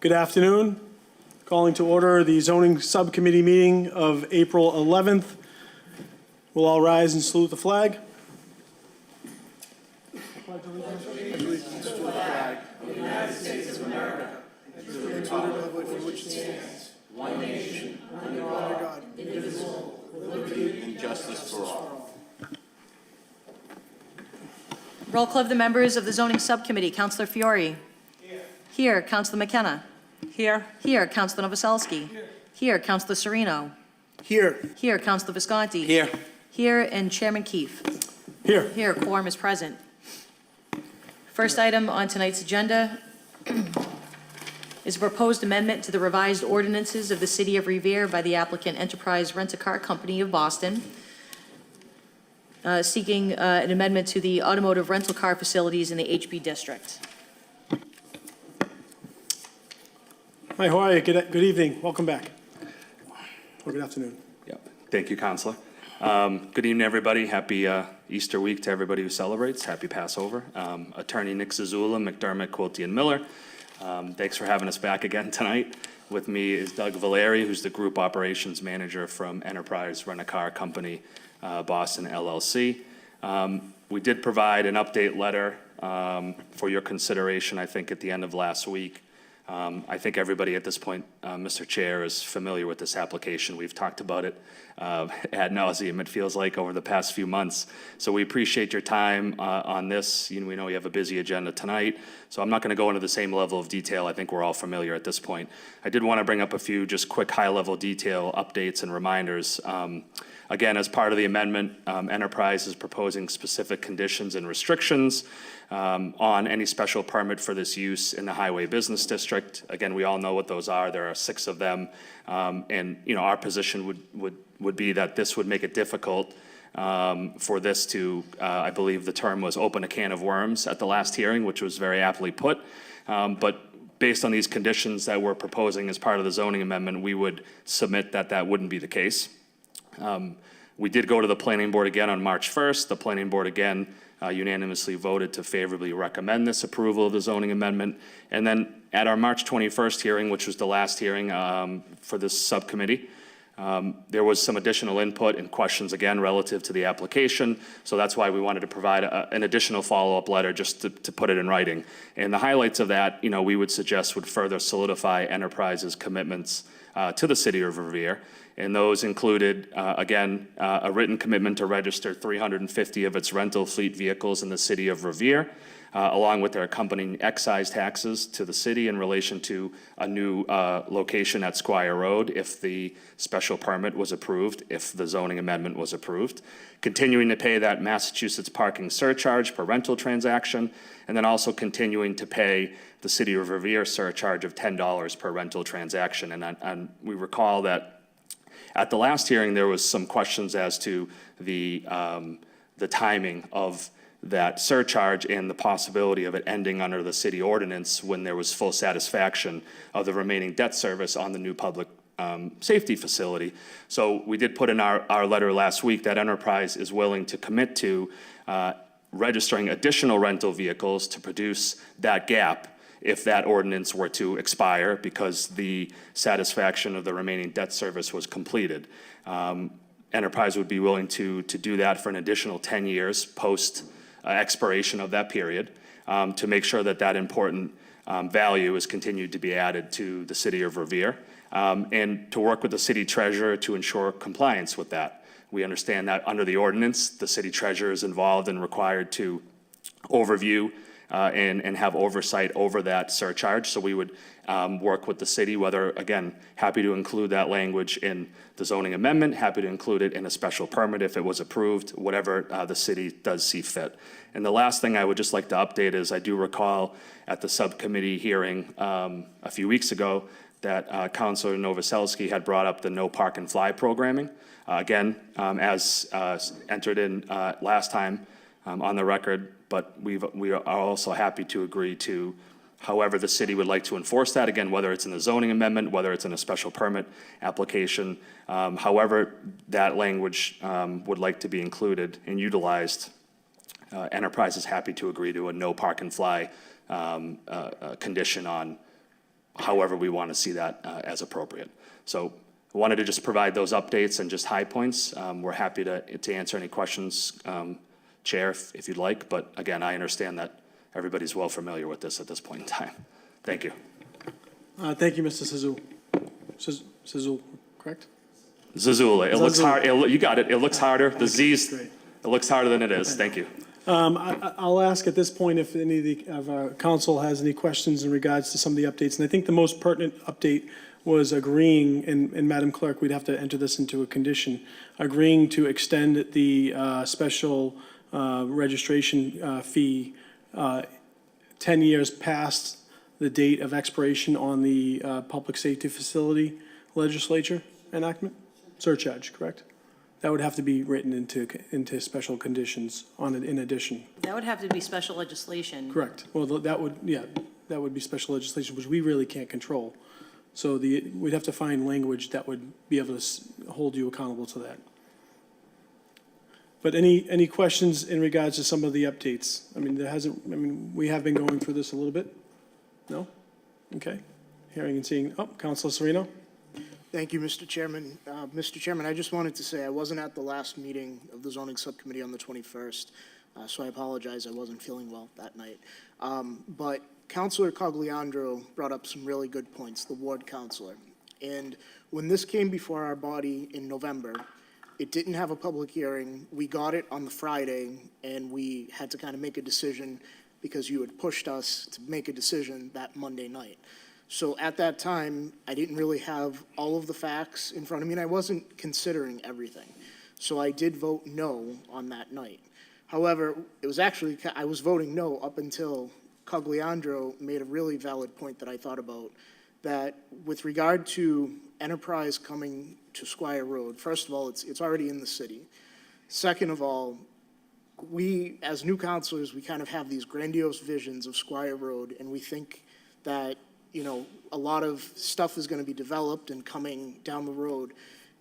Good afternoon. Calling to order the zoning subcommittee meeting of April 11th. We'll all rise and salute the flag. Allegiance to the flag of the United States of America and to the republic for which it stands, one nation, under God, indivisible, with liberty and justice for all. Roll call of the members of the zoning subcommittee. Councillor Fiore. Here. Councillor McKenna. Here. Here. Councillor Novoselsky. Here. Councillor Sereno. Here. Here. Councillor Visconti. Here. Here. And Chairman Keefe. Here. Here. Quorum is present. First item on tonight's agenda is a proposed amendment to the revised ordinances of the City of Revere by the applicant Enterprise Rent-A-Car Company of Boston, seeking an amendment to the automotive rental car facilities in the HB district. Hi, how are you? Good evening. Welcome back. Or good afternoon. Yep. Thank you, Councilor. Good evening, everybody. Happy Easter week to everybody who celebrates. Happy Passover. Attorney Nick Zazula, McDermott, Quilty, and Miller. Thanks for having us back again tonight. With me is Doug Valeri, who's the Group Operations Manager from Enterprise Rent-A-Car Company, Boston, LLC. We did provide an update letter for your consideration, I think, at the end of last week. I think everybody at this point, Mr. Chair, is familiar with this application. We've talked about it ad nauseum, it feels like, over the past few months. So we appreciate your time on this. We know you have a busy agenda tonight, so I'm not going to go into the same level of detail. I think we're all familiar at this point. I did want to bring up a few just quick high-level detail updates and reminders. Again, as part of the amendment, Enterprise is proposing specific conditions and restrictions on any special permit for this use in the Highway Business District. Again, we all know what those are. There are 6 of them. And our position would be that this would make it difficult for this to, I believe the term was open a can of worms at the last hearing, which was very aptly put. But based on these conditions that we're proposing as part of the zoning amendment, we would submit that that wouldn't be the case. We did go to the planning board again on March 1st. The planning board again unanimously voted to favorably recommend this approval of the zoning amendment. And then at our March 21st hearing, which was the last hearing for this subcommittee, there was some additional input and questions again relative to the application. So that's why we wanted to provide an additional follow-up letter just to put it in writing. And the highlights of that, we would suggest would further solidify Enterprise's commitments to the City of Revere. And those included, again, a written commitment to register 350 of its rental fleet vehicles in the City of Revere, along with their accompanying excise taxes to the city in relation to a new location at Squire Road if the special permit was approved, if the zoning amendment was approved. Continuing to pay that Massachusetts parking surcharge per rental transaction, and then also continuing to pay the City of Revere surcharge of $10 per rental transaction. And we recall that at the last hearing, there was some questions as to the timing of that surcharge and the possibility of it ending under the city ordinance when there was full satisfaction of the remaining debt service on the new public safety facility. So we did put in our letter last week that Enterprise is willing to commit to registering additional rental vehicles to produce that gap if that ordinance were to expire because the satisfaction of the remaining debt service was completed. Enterprise would be willing to do that for an additional 10 years post expiration of that period to make sure that that important value is continued to be added to the City of Revere and to work with the city treasurer to ensure compliance with that. We understand that under the ordinance, the city treasurer is involved and required to overview and have oversight over that surcharge. So we would work with the city, whether, again, happy to include that language in the zoning amendment, happy to include it in a special permit if it was approved, whatever the city does see fit. And the last thing I would just like to update is I do recall at the subcommittee hearing a few weeks ago that Councilor Novoselsky had brought up the no park and fly programming. Again, as entered in last time on the record, but we are also happy to agree to however the city would like to enforce that, again, whether it's in the zoning amendment, whether it's in a special permit application, however that language would like to be included and utilized, Enterprise is happy to agree to a no park and fly condition on however we want to see that as appropriate. So I wanted to just provide those updates and just high points. We're happy to answer any questions, Chair, if you'd like. But again, I understand that everybody's well familiar with this at this point in time. Thank you. Thank you, Mr. Sizul. Sizul, correct? Zazula. It looks hard. You got it. It looks harder. The Z's, Great. it looks harder than it is. Thank you. I'll ask at this point if any of our council has any questions in regards to some of the updates. And I think the most pertinent update was agreeing, and Madam Clerk, we'd have to enter this into a condition, agreeing to extend the special registration fee 10 years past the date of expiration on the public safety facility legislature enactment, surcharge, correct? That would have to be written into special conditions on it in addition. That would have to be special legislation. Correct. Well, that would be special legislation, which we really can't control. So we'd have to find language that would be able to hold you accountable to that. But any questions in regards to some of the updates? I mean, we have been going through this a little bit. No? Okay. Hearing and seeing, Councilor Sereno? Thank you, Mr. Chairman. Mr. Chairman, I just wanted to say I wasn't at the last meeting of the zoning subcommittee on the 21st, so I apologize. I wasn't feeling well that night. But Councilor Cogliandro brought up some really good points, the ward councilor. And when this came before our body in November, it didn't have a public hearing. We got it on the Friday, and we had to kind of make a decision because you had pushed us to make a decision that Monday night. So at that time, I didn't really have all of the facts in front of me, and I wasn't considering everything. So I did vote no on that night. However, it was actually, I was voting no up until Cogliandro made a really valid point that I thought about, that with regard to Enterprise coming to Squire Road, first of all, it's already in the city. Second of all, we, as new councilors, we kind of have these grandiose visions of Squire Road, and we think that, you know, a lot of stuff is going to be developed and coming down the road.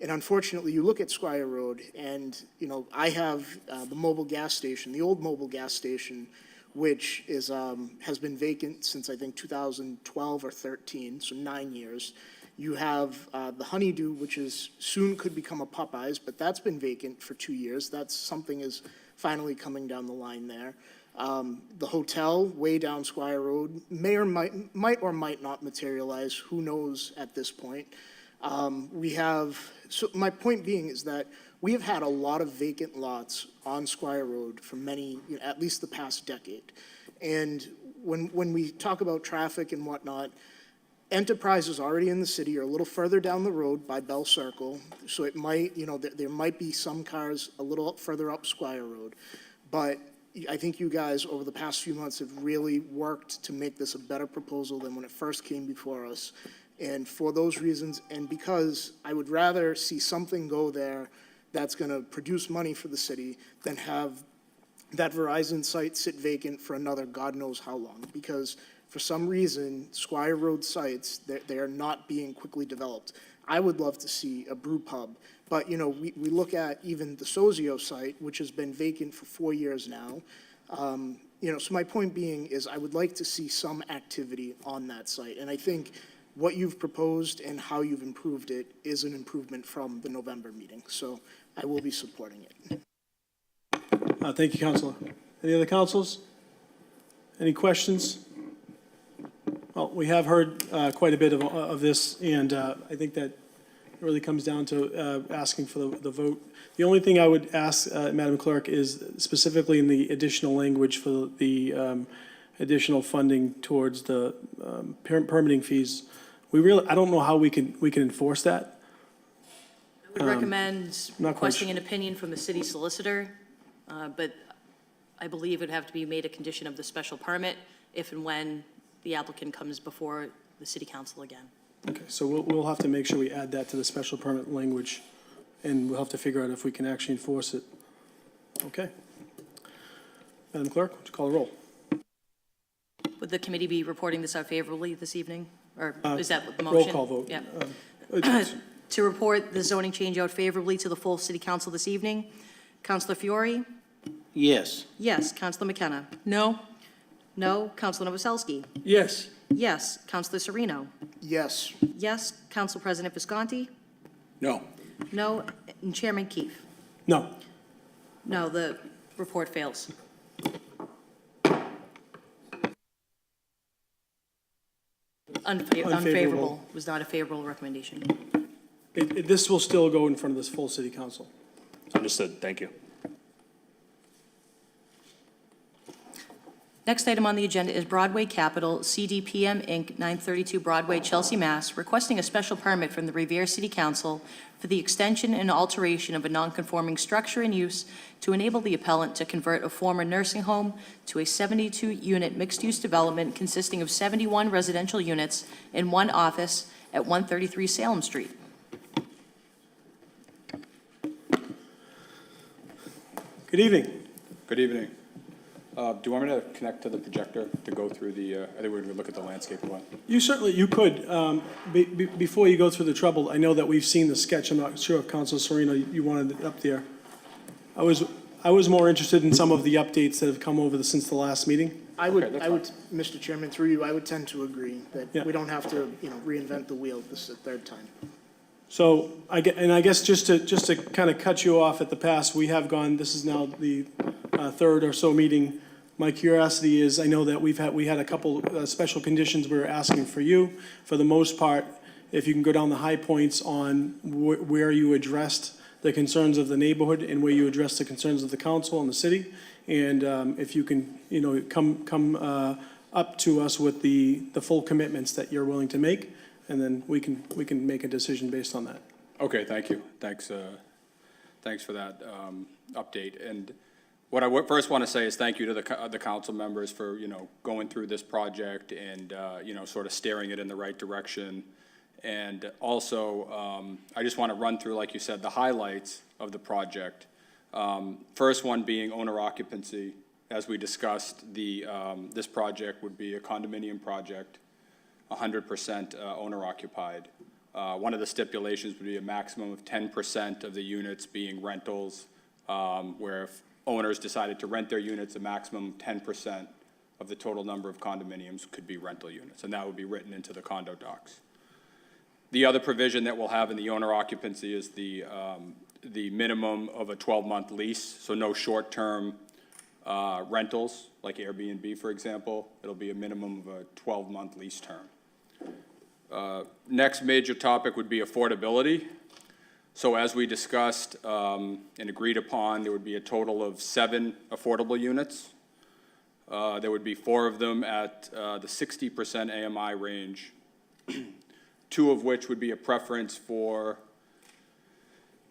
And unfortunately, you look at Squire Road, and, you know, I have the mobile gas station, the old mobile gas station, which is has been vacant since, I think, 2012 or 13, so 9 years. You have the Honeydew, which is soon could become a Popeyes, but that's been vacant for 2 years. That's something is finally coming down the line there. The hotel way down Squire Road might or might not materialize. Who knows at this point? So my point being is that we have had a lot of vacant lots on Squire Road for many, you know, at least the past decade. And when we talk about traffic and whatnot, Enterprise is already in the city or a little further down the road by Bell Circle. So it might, you know, there might be some cars a little further up Squire Road. But I think you guys over the past few months have really worked to make this a better proposal than when it first came before us. And for those reasons, and because I would rather see something go there that's going to produce money for the city than have that Verizon site sit vacant for another God knows how long. Because for some reason, Squire Road sites, they are not being quickly developed. I would love to see a brew pub. But, you know, we look at even the Sozio site, which has been vacant for 4 years now. You know, so my point being is I would like to see some activity on that site. And I think what you've proposed and how you've improved it is an improvement from the November meeting. So I will be supporting it. Thank you, Councilor. Any other councils? Any questions? Well, we have heard quite a bit of this, and I think that really comes down to asking for the vote. The only thing I would ask, Madam Clerk, is specifically in the additional language for the additional funding towards the permitting fees. I don't know how we can enforce that. I would recommend not quite requesting an opinion from the city solicitor, but I believe it would have to be made a condition of the special permit if and when the applicant comes before the city council again. Okay, so we'll have to make sure we add that to the special permit language, and we'll have to figure out if we can actually enforce it. Okay. Madam Clerk, would you call the roll? Would the committee be reporting this out favorably this evening? Or is that what the Roll motion? call vote. Yeah. To report the zoning change out favorably to the full city council this evening, Councilor Fiore? Yes. Yes. Councilor McKenna? No? No. Councilor Novoselsky? Yes. Yes. Counselor Sereno? Yes. Yes. Council President Visconti? No. No. And Chairman Keefe? No. No, the report fails. Unfavorable was not a favorable recommendation. This will still go in front of this full city council. Understood. Thank you. Next item on the agenda is Broadway Capital, CDPM Inc., 932 Broadway, Chelsea, Mass., requesting a special permit from the Revere City Council for the extension and alteration of a nonconforming structure and use to enable the appellant to convert a former nursing home to a 72-unit mixed-use development consisting of 71 residential units and 1 office at 133 Salem Street. Good evening. Good evening. Do you want me to connect to the projector to go through the, I think we're going to look at the landscape one. You could. Before you go through the trouble, I know that we've seen the sketch. I'm not sure if Councilor Sereno, you wanted it up there. I was more interested in some of the updates that have come over since the last meeting. I would, that's Mr. Chairman, through you, I would tend to agree Yeah. that we don't have to, reinvent the wheel this is the third time. So I guess just to kind of cut you off at the pass, we have gone, this is now the third or so meeting. My curiosity is, I know that we had a couple special conditions we were asking for you. For the most part, if you can go down the high points on where you addressed the concerns of the neighborhood and where you addressed the concerns of the council and the city. And if you can, come up to us with the full commitments that you're willing to make, and then we can make a decision based on that. Okay, thank you. Thanks for that update. And what I first want to say is thank you to the council members for, going through this project and, sort of steering it in the right direction. And also, I just want to run through, like you said, the highlights of the project. First one being owner occupancy. As we discussed, this project would be a condominium project, 100% owner occupied. One of the stipulations would be a maximum of 10% of the units being rentals, where if owners decided to rent their units, a maximum of 10% of the total number of condominiums could be rental units, and that would be written into the condo docs. The other provision that we'll have in the owner occupancy is the minimum of a 12-month lease, so no short-term rentals, like Airbnb, for example. It'll be a minimum of a 12-month lease term. Next major topic would be affordability. So as we discussed and agreed upon, there would be a total of 7 affordable units. There would be 4 of them at the 60% AMI range, 2 of which would be a preference for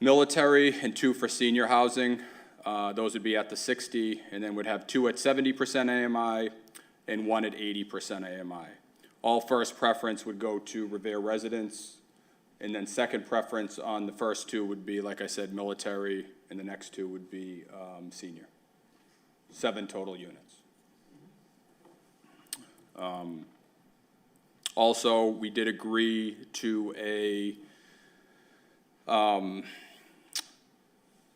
military and 2 for senior housing. Those would be at the 60, and then would have 2 at 70% AMI and 1 at 80% AMI. All first preference would go to Revere residents, and then second preference on the first 2 would be, like I said, military, and the next 2 would be senior. 7 total units. Also, we did agree to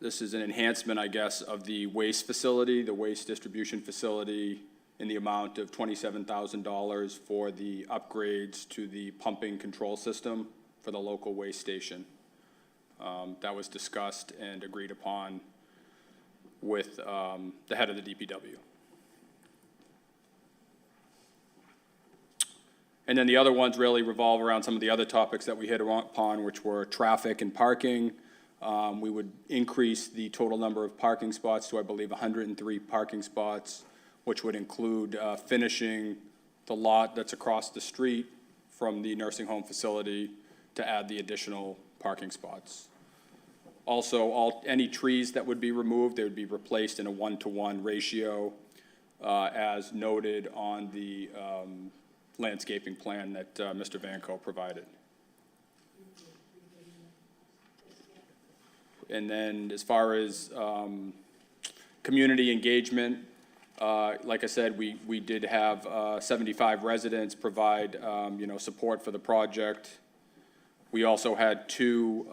this is an enhancement, I guess, of the waste facility, the waste distribution facility, in the amount of $27,000 for the upgrades to the pumping control system for the local waste station. That was discussed and agreed upon with the head of the DPW. And then the other ones really revolve around some of the other topics that we hit upon, which were traffic and parking. We would increase the total number of parking spots to, I believe, 103 parking spots, which would include finishing the lot that's across the street from the nursing home facility to add the additional parking spots. Also, any trees that would be removed, they would be replaced in a 1-to-1 ratio, as noted on the landscaping plan that Mr. Vanco provided. And then as far as community engagement, like I said, we did have 75 residents provide support for the project. We also had two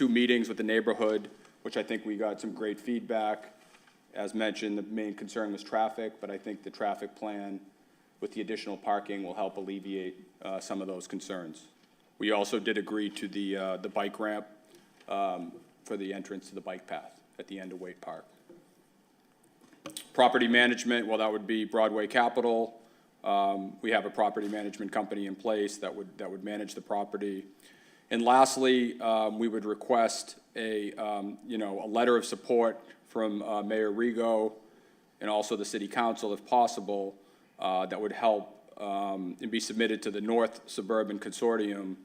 meetings with the neighborhood, which I think we got some great feedback. As mentioned, the main concern was traffic, but I think the traffic plan with the additional parking will help alleviate some of those concerns. We also did agree to the bike ramp for the entrance to the bike path at the end of Waite Park. Property management, well, that would be Broadway Capital. We have a property management company in place that would manage the property. And lastly, we would request a letter of support from Mayor Rigo and also the city council, if possible, that would help and be submitted to the North Suburban Consortium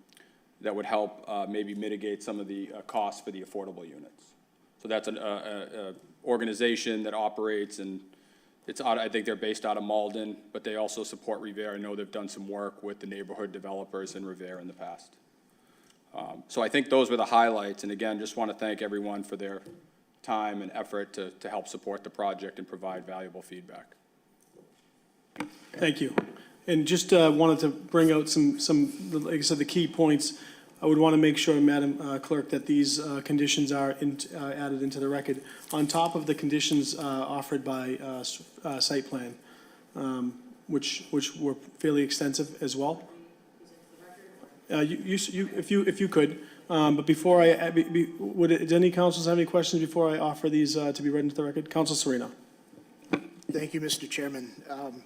that would help maybe mitigate some of the costs for the affordable units. So that's an organization that operates, and I think they're based out of Malden, but they also support Revere. I know they've done some work with the neighborhood developers in Revere in the past. So I think those were the highlights, and again, just want to thank everyone for their time and effort to help support the project and provide valuable feedback. Thank you. And just wanted to bring out some, like I said, the key points. I would want to make sure, Madam Clerk, that these conditions are added into the record. On top of the conditions offered by site plan, which were fairly extensive as well. If you could, but before would any councils have any questions before I offer these to be read into the record? Council Sereno. Thank you, Mr. Chairman.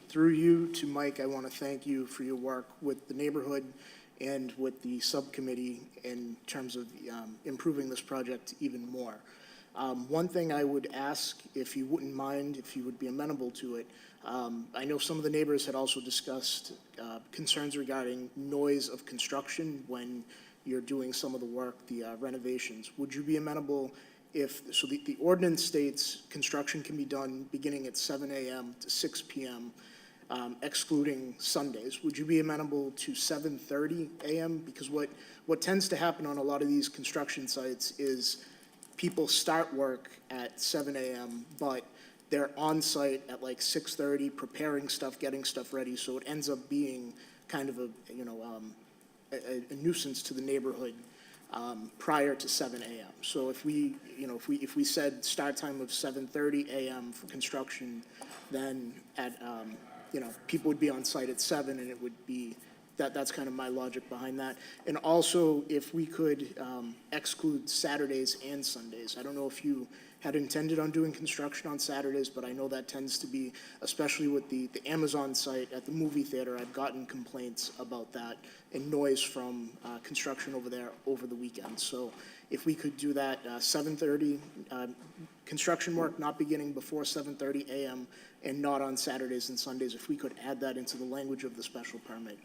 Through you to Mike, I want to thank you for your work with the neighborhood and with the subcommittee in terms of improving this project even more. One thing I would ask, if you wouldn't mind, if you would be amenable to it, I know some of the neighbors had also discussed concerns regarding noise of construction when you're doing some of the work, the renovations. Would you be amenable so the ordinance states construction can be done beginning at 7 a.m. to 6 p.m., excluding Sundays. Would you be amenable to 7:30 a.m.? Because what tends to happen on a lot of these construction sites is people start work at 7 a.m., but they're on site at like 6:30, preparing stuff, getting stuff ready, so it ends up being kind of a nuisance to the neighborhood prior to 7 a.m. So if we said start time of 7:30 a.m. for construction, then at people would be on site at 7, and it would be that's kind of my logic behind that. And also, if we could exclude Saturdays and Sundays. I don't know if you had intended on doing construction on Saturdays, but I know that tends to be, especially with the Amazon site at the movie theater, I've gotten complaints about that and noise from construction over there over the weekend. So if we could do that 7:30, construction work not beginning before 7:30 a.m. and not on Saturdays and Sundays, if we could add that into the language of the special permit,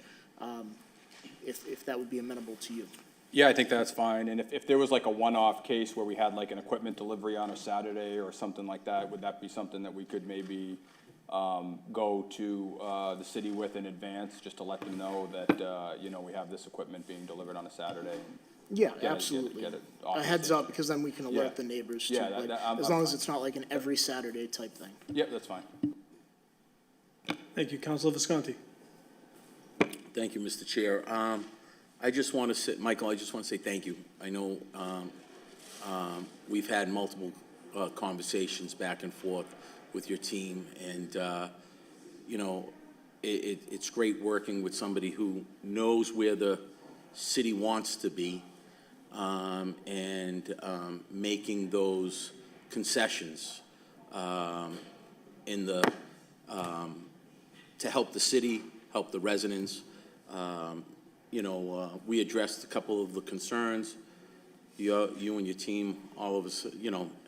if that would be amenable to you. Yeah, I think that's fine. And if there was like a one-off case where we had like an equipment delivery on a Saturday or something like that, would that be something that we could maybe go to the city with in advance, just to let them know that, we have this equipment being delivered on a Saturday? Yeah, absolutely. Get it off A the heads station. up, because then we can alert the neighbors too. Yeah, like, I'm as long as fine. it's not like an every Saturday type thing. Yep, that's fine. Thank you. Councilor Visconti. Thank you, Mr. Chair. I just want to say, Michael, I just want to say thank you. I know we've had multiple conversations back and forth with your team, and, it's great working with somebody who knows where the city wants to be and making those concessions to help the city, help the residents. We addressed a couple of the concerns. You and your team, all of us,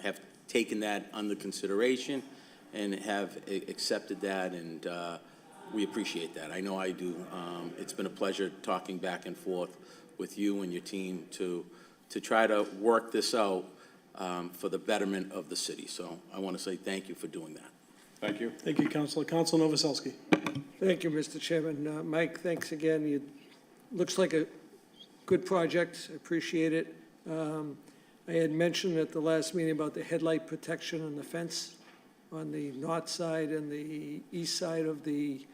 have taken that under consideration and have accepted that, and we appreciate that. I know I do. It's been a pleasure talking back and forth with you and your team to try to work this out for the betterment of the city. So I want to say thank you for doing that. Thank you. Thank you, Councilor. Councilor Novoselsky. Thank you, Mr. Chairman. Mike, thanks again. Looks like a good project. I appreciate it. I had mentioned at the last meeting about the headlight protection on the fence on the north side and the east side of the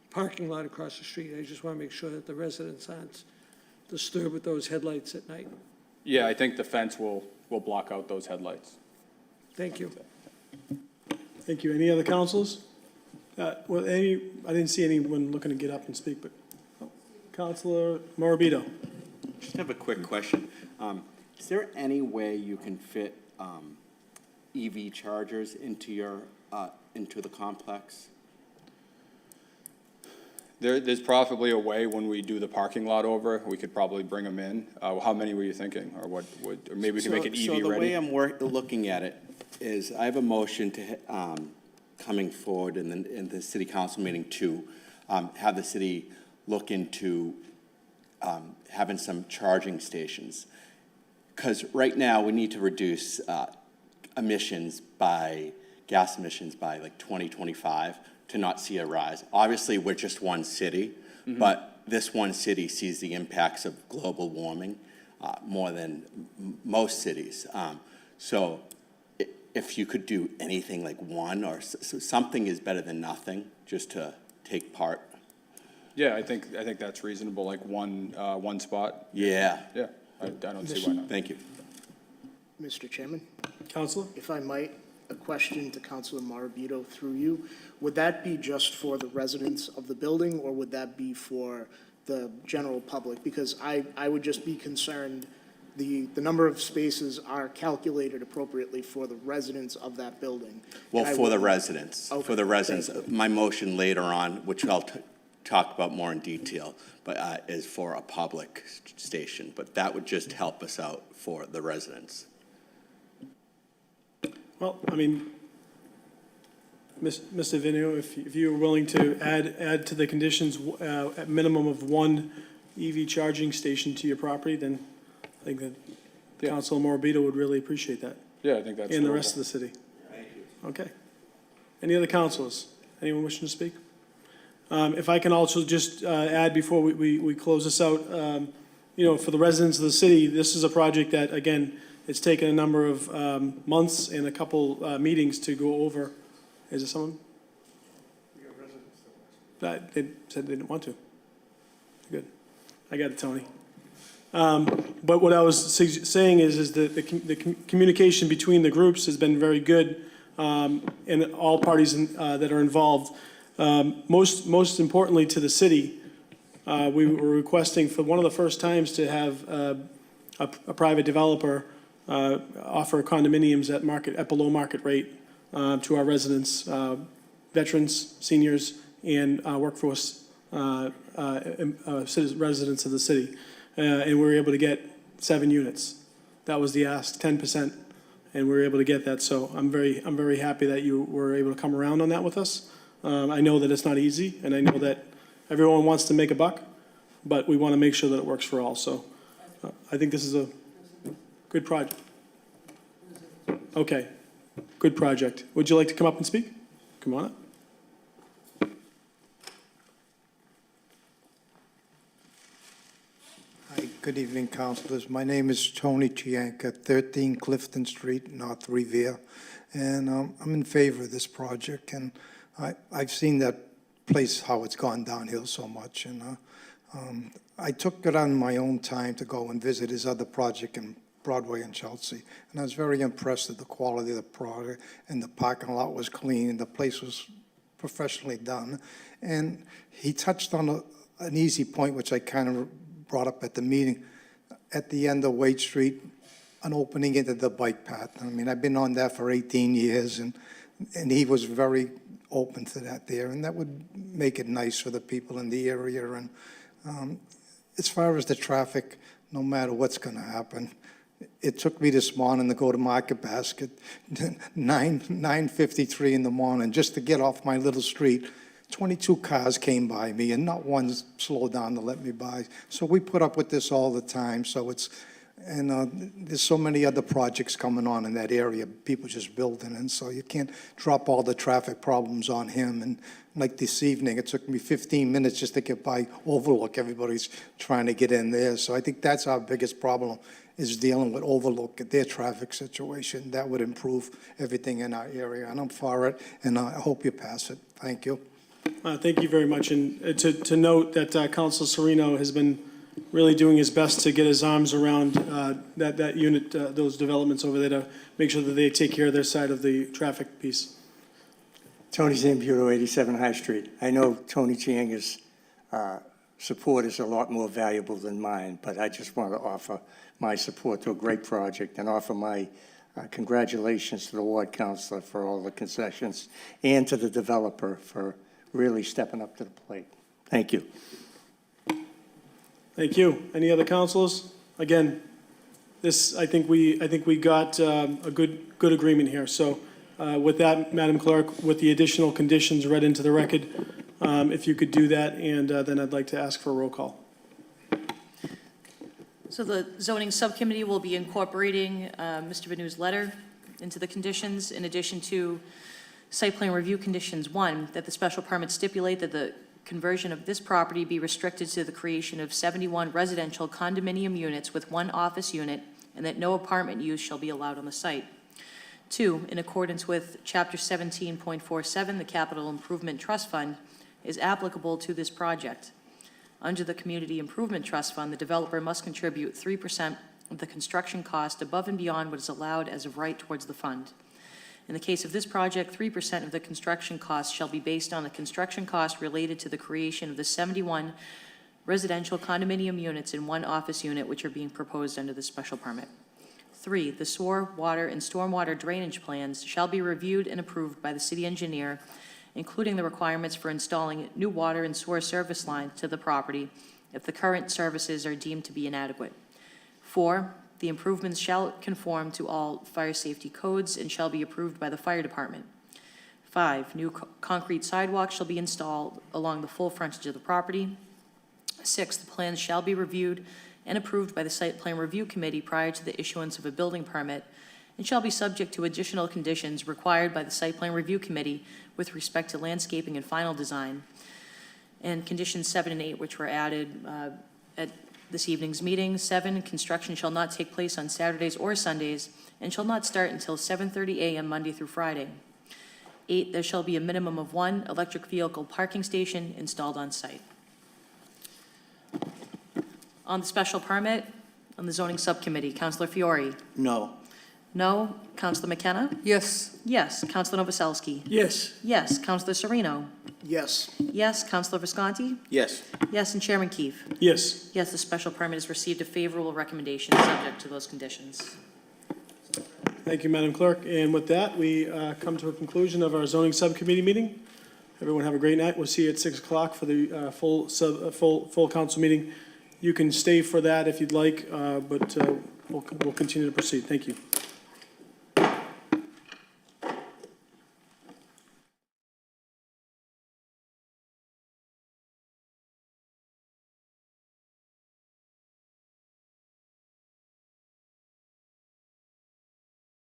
parking lot across the street. I just want to make sure that the residents aren't disturbed with those headlights at night. Yeah, I think the fence will block out those headlights. Thank you. Thank you. Any other councilors? Well, I didn't see anyone looking to get up and speak, but Councilor Morabito. Just have a quick question. Is there any way you can fit EV chargers into your, into the complex? There's probably a way when we do the parking lot over, we could probably bring them in. How many were you thinking, or what would, or maybe we can make it So EV the way ready? I'm looking at it is I have a motion to, coming forward in the city council meeting to have the city look into having some charging stations. Because right now, we need to reduce gas emissions by like 2025 to not see a rise. Obviously, we're just one city, but this one city sees the impacts of global warming more than most cities. So if you could do anything like one or something is better than nothing, just to take part. Yeah, I think that's reasonable, like one spot. Yeah. Yeah, I don't see why not. Thank you. Mr. Chairman, Councilor? if I might, a question to Councilor Morabito through you. Would that be just for the residents of the building, or would that be for the general public? Because I would just be concerned, the number of spaces are calculated appropriately for the residents of that building. Well, And I for the would- residents, Okay, for the residents. thank My motion later on, which I'll talk about more in detail, but is for a public station. But that would just help us out for the residents. Well, I mean, Mr. Vinio, if you were willing to add to the conditions, at minimum of one EV charging station to your property, then I think that Yeah. Councilor Morabito would really appreciate that, Yeah, I think that's and the doable. rest of the city. Thank you. Okay. Any other councilors? Anyone wishing to speak? If I can also just add before we close this out, for the residents of the city, this is a project that, again, it's taken a number of months and a couple meetings to go over. Is there someone? They said they didn't want to. Good. I got it, Tony. But what I was saying is that the communication between the groups has been very good, and all parties that are involved. Most importantly to the city, we were requesting for one of the first times to have a private developer offer condominiums at below market rate to our residents, veterans, seniors, and workforce residents of the city. And we were able to get 7 units. That was the ask, 10%, and we were able to get that. So I'm very happy that you were able to come around on that with us. I know that it's not easy, and I know that everyone wants to make a buck, but we want to make sure that it works for all. So I think this is a good project. Okay, good project. Would you like to come up and speak? Come on up. Hi, good evening, councilors. My name is Tony Chianca, 13 Clifton Street, North Revere, and I'm in favor of this project. And I've seen that place, how it's gone downhill so much, and I took it on my own time to go and visit his other project in Broadway and Chelsea, and I was very impressed with the quality of the product, and the parking lot was clean, and the place was professionally done. And he touched on an easy point, which I kind of brought up at the meeting, at the end of Wade Street, an opening into the bike path. I mean, I've been on that for 18 years, and he was very open to that there, and that would make it nice for the people in the area. And as far as the traffic, no matter what's going to happen, it took me this morning to go to Market Basket, 9:53 in the morning, just to get off my little street. 22 cars came by me, and not one slowed down to let me by. So we put up with this all the time. So there's so many other projects coming on in that area, people just building, and so you can't drop all the traffic problems on him. And like this evening, it took me 15 minutes just to get by Overlook. Everybody's trying to get in there. So I think that's our biggest problem, is dealing with Overlook, their traffic situation. That would improve everything in our area, and I'm for it, and I hope you pass it. Thank you. Thank you very much. And to note that Councilor Serino has been really doing his best to get his arms around that unit, those developments over there, to make sure that they take care of their side of the traffic piece. Tony Zambuto, 87 High Street. I know Tony Chianga's support is a lot more valuable than mine, but I just want to offer my support to a great project and offer my congratulations to the ward councilor for all the concessions and to the developer for really stepping up to the plate. Thank you. Thank you. Any other councilors? Again, I think we got a good agreement here. So with that, Madam Clerk, with the additional conditions read into the record, if you could do that, and then I'd like to ask for a roll call. So the zoning subcommittee will be incorporating Mr. Banu's letter into the conditions, in addition to site plan review conditions. 1, that the special permit stipulate that the conversion of this property be restricted to the creation of 71 residential condominium units with 1 office unit, and that no apartment use shall be allowed on the site. 2, in accordance with Chapter 17.47, the Capital Improvement Trust Fund is applicable to this project. Under the Community Improvement Trust Fund, the developer must contribute 3% of the construction cost above and beyond what is allowed as of right towards the fund. In the case of this project, 3% of the construction cost shall be based on the construction cost related to the creation of the 71 residential condominium units in 1 office unit which are being proposed under the special permit. 3, the sewer, water, and stormwater drainage plans shall be reviewed and approved by the city engineer, including the requirements for installing new water and sewer service lines to the property if the current services are deemed to be inadequate. 4, the improvements shall conform to all fire safety codes and shall be approved by the fire department. 5, new concrete sidewalks shall be installed along the full frontage of the property. 6, the plans shall be reviewed and approved by the Site Plan Review Committee prior to the issuance of a building permit, and shall be subject to additional conditions required by the Site Plan Review Committee with respect to landscaping and final design. And conditions 7 and 8, which were added at this evening's meeting. 7, construction shall not take place on Saturdays or Sundays and shall not start until 7:30 a.m. Monday through Friday. 8, there shall be a minimum of 1 electric vehicle parking station installed on site. On the special permit, on the zoning subcommittee, Councilor Fiore. No. No. Councilor McKenna? Yes. Yes. Councilor Novoselsky? Yes. Yes. Councilor Sereno? Yes. Yes. Councilor Visconti? Yes. Yes. And Chairman Keefe? Yes. Yes, the special permit has received a favorable recommendation subject to those conditions. Thank you, Madam Clerk. And with that, we come to a conclusion of our zoning subcommittee meeting. Everyone have a great night. We'll see you at 6 o'clock for the full council meeting. You can stay for that if you'd like, but we'll continue to proceed. Thank you.